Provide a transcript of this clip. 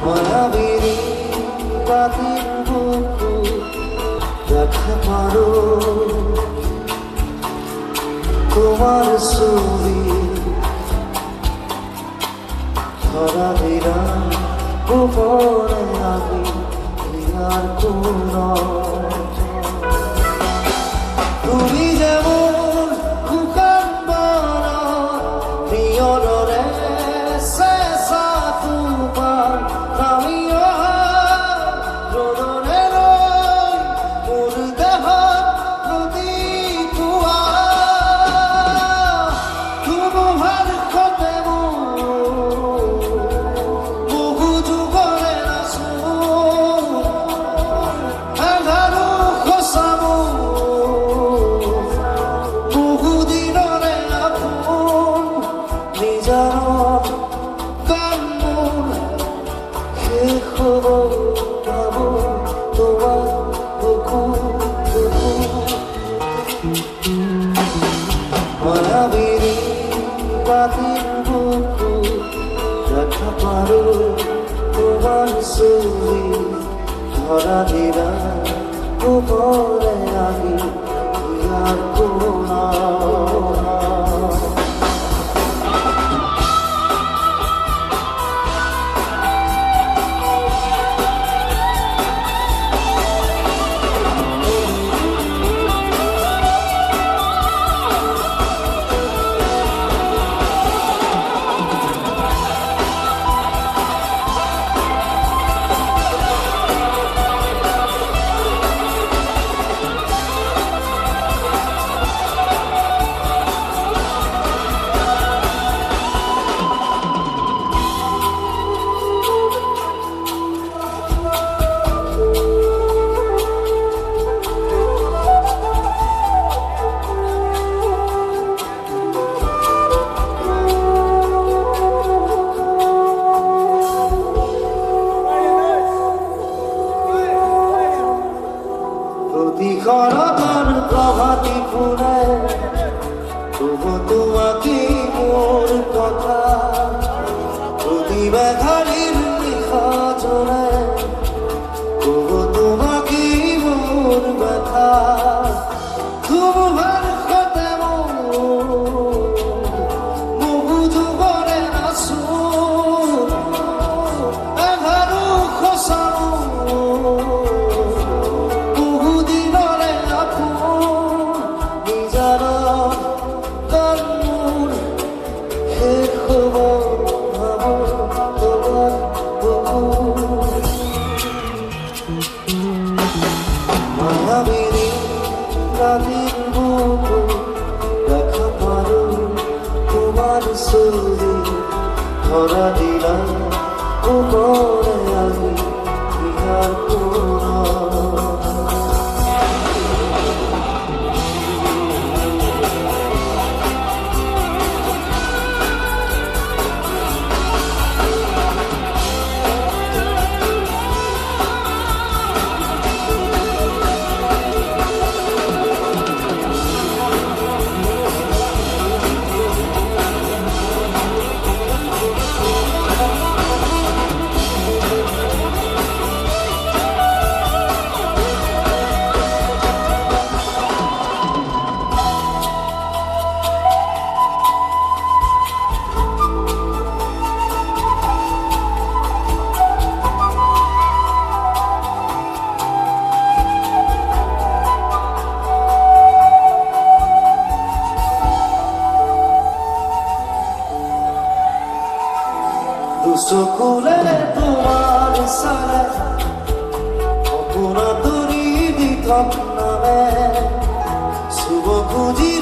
মায়াবিনী রাতের বুকু দেখা পারো তোমার ছবি ধরা দিরা উপরে আমি আর কোন তুমি যেমন কুকান বড় প্রিয়রে শেষা তোমার আমিও রোদনে রই মোর দেহ নদী কুয়া তুমি ভার খতে বহু যুগরে নাচো আধারো খসামো বহুদিনরে আপন নিজার কামন শেষ হব পাব তোমার বুকু মায়াবিনী রাতের বুকু দেখা পারো তোমার ছবি ধরা দিরা উপরে আমি আর কোন প্রতিক্ষণ প্রভাতী ফুলে তবু তোমাকে মোর কথা প্রতিবাধারীর নিখোঁজনে তবু তোমাকে মোর ব্যথা তোমার কথা বহু যুগরে নাচো এঘারো খসানো মায়াবিনী রাতের বুকু দেখা পারো তোমার ছবি ধরা দিলা উপরে আমি আর কোন দুচকুলে তোমার সারা অপুরা তরি দিতম নামে শুভ খুঁজি